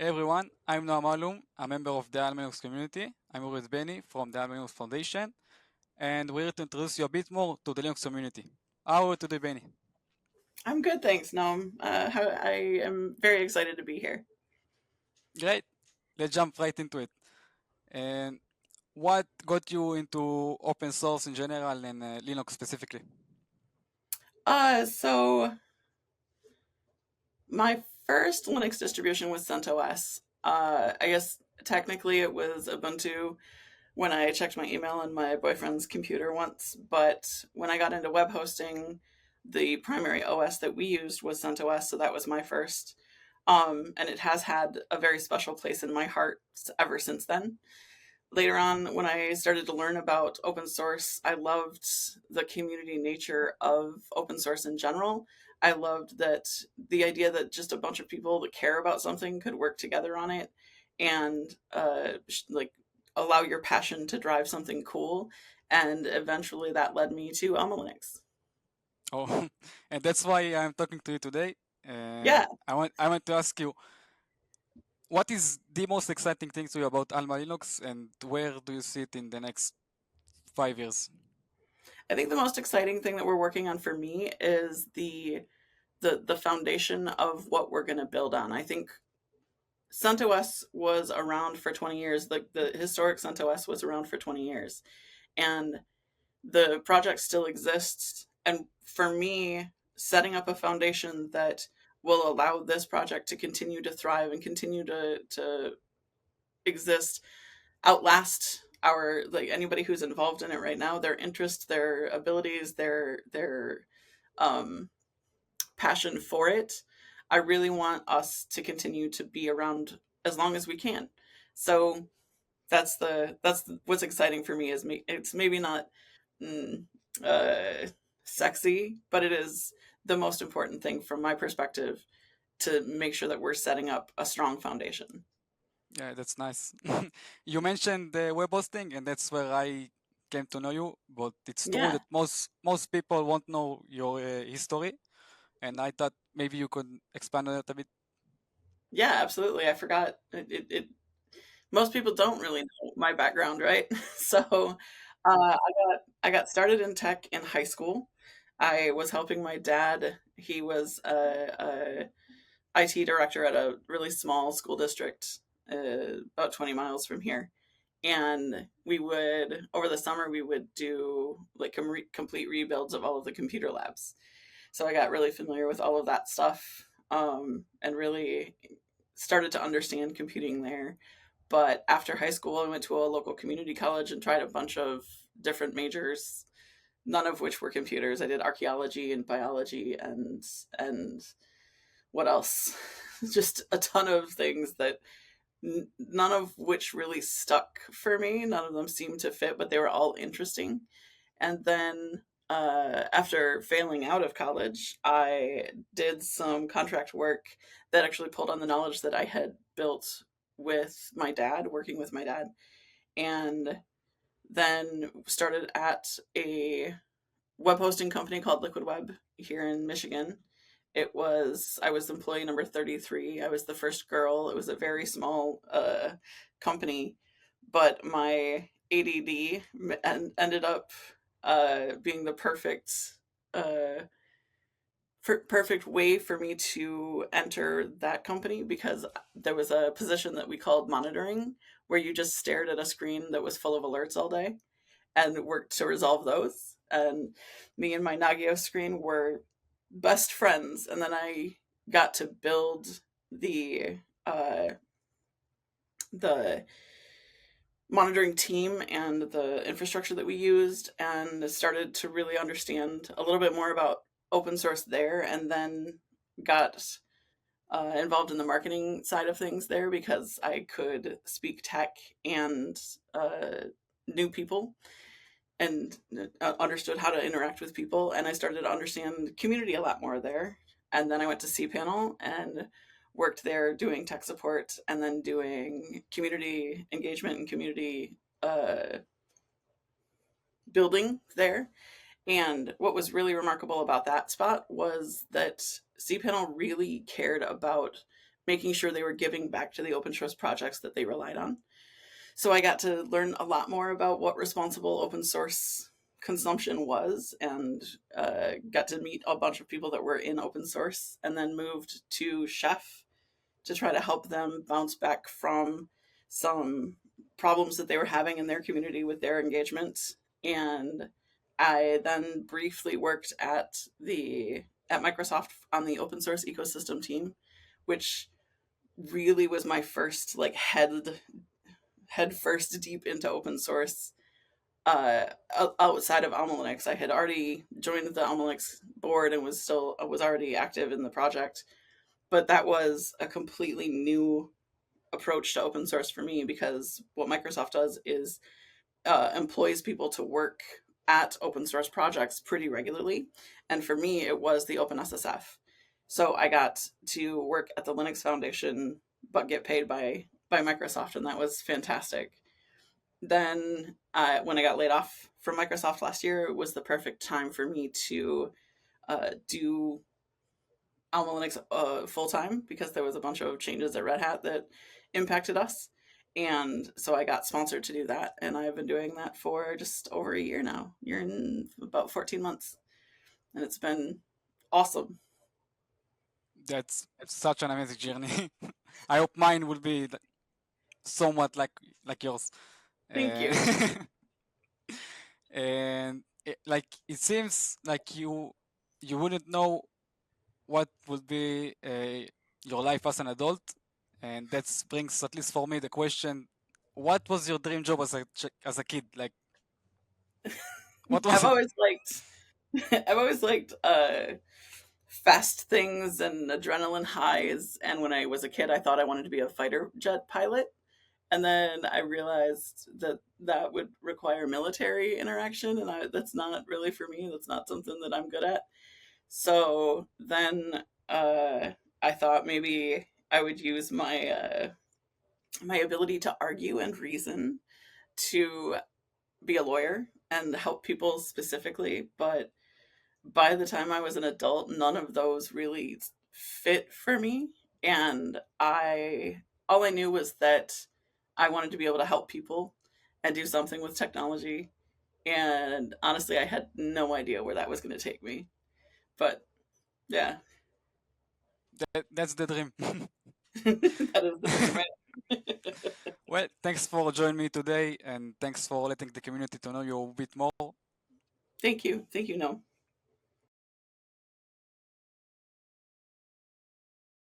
Hey everyone, I'm Noam Alum, a member of the AlmaLinux community. I'm with Benny from the AlmaLinux Foundation, and we're here to introduce you a bit more to the Linux community. How are you today, Benny? I'm good, thanks, Noam. I am very excited to be here. Great. Let's jump right into it. And what got you into open source in general and Linux specifically? So my first Linux distribution was CentOS. I guess technically it was Ubuntu when I checked my email on my boyfriend's computer once, but when I got into web hosting, the primary OS that we used was CentOS, so that was my first. And it has had a very special place in my heart ever since then. Later on, when I started to learn about open source, I loved the community nature of open source in general. I loved that the idea that just a bunch of people that care about something could work together on it and like allow your passion to drive something cool. And eventually that led me to AlmaLinux. Oh, and that's why I'm talking to you today. Yeah. And I want to ask you, what is the most exciting thing to you about Alma Linux, and where do you see it in the next 5 years? I think the most exciting thing that we're working on for me is the foundation of what we're going to build on. I think CentOS was around for 20 years. Like the historic CentOS was around for 20 years. And the project still exists. And for me, setting up a foundation that will allow this project to continue to thrive and continue to exist, outlast our like anybody who's involved in it right now, their interest, their abilities, their um passion for it. I really want us to continue to be around as long as we can. So that's what's exciting for me is me. It's maybe not mm, uh, sexy, but it is the most important thing from my perspective to make sure that we're setting up a strong foundation. Yeah, that's nice. You mentioned web hosting, and that's where I came to know you. But it's true Yeah, that most people won't know your history, and I thought maybe you could expand on it a bit. yeah, absolutely. I forgot. Most people don't really know my background, right? So I got started in tech in high school. I was helping my dad. He was a IT director at a really small school district, about 20 miles from here. And we would over the summer we would do like complete rebuilds of all of the computer labs. So I got really familiar with all of that stuff, and really started to understand computing there. But after high school, I went to a local community college and tried a bunch of different majors, none of which were computers. I did archaeology and biology and what else? Just a ton of things that none of which really stuck for me. None of them seemed to fit, but they were all interesting. And then after failing out of college, I did some contract work that actually pulled on the knowledge that I had built with my dad, working with my dad, and then started at a web hosting company called Liquid Web here in Michigan. I was employee number 33. I was the first girl. It was a very small company, but my ADD ended up being the uh, perfect way for me to enter that company because there was a position that we called monitoring, where you just stared at a screen that was full of alerts all day and worked to resolve those. And me and my Nagio screen were best friends. And then I got to build the monitoring team and the infrastructure that we used, and started to really understand a little bit more about open source there. And then got involved in the marketing side of things there because I could speak tech and new people and understood how to interact with people. And I started to understand community a lot more there. And then I went to cPanel and worked there doing tech support and then doing community engagement and community building there. And what was really remarkable about that spot was that cPanel really cared about making sure they were giving back to the open source projects that they relied on. So I got to learn a lot more about what responsible open source consumption was, and got to meet a bunch of people that were in open source, and then moved to Chef to try to help them bounce back from some problems that they were having in their community with their engagement. And I then briefly worked at Microsoft on the open source ecosystem team, which really was my first like head first deep into open source outside of AlmaLinux. I had already joined the AlmaLinux board and was already active in the project, but that was a completely new approach to open source for me, because what Microsoft does is employs people to work at open source projects pretty regularly, and for me it was the OpenSSF. So I got to work at the Linux Foundation but get paid by Microsoft, and that was fantastic. Then when I got laid off from Microsoft last year, it was the perfect time for me to do AlmaLinux full time, because there was a bunch of changes at Red Hat that impacted us. And so I got sponsored to do that, and I've been doing that for just over a year now. Year and about 14 months, and it's been awesome. That's such an amazing journey. I hope mine will be somewhat like yours. Thank you. And like it seems like you wouldn't know what would be your life as an adult, and that brings, at least for me, the question: what was your dream job as a kid? Like, what was I've it? always liked I've always liked fast things and adrenaline highs, and when I was a kid I thought I wanted to be a fighter jet pilot. And then I realized that that would require military interaction, and that's not really for me. That's not something that I'm good at. So then I thought maybe I would use my ability to argue and reason to be a lawyer and help people specifically. But by the time I was an adult, none of those really fit for me. And all I knew was that I wanted to be able to help people and do something with technology. And honestly, I had no idea where that was going to take me. But yeah, That's the dream. that is the dream, right? Well, thanks for joining me today, and thanks for letting the community to know you a bit more. Thank you. Thank you, Noam.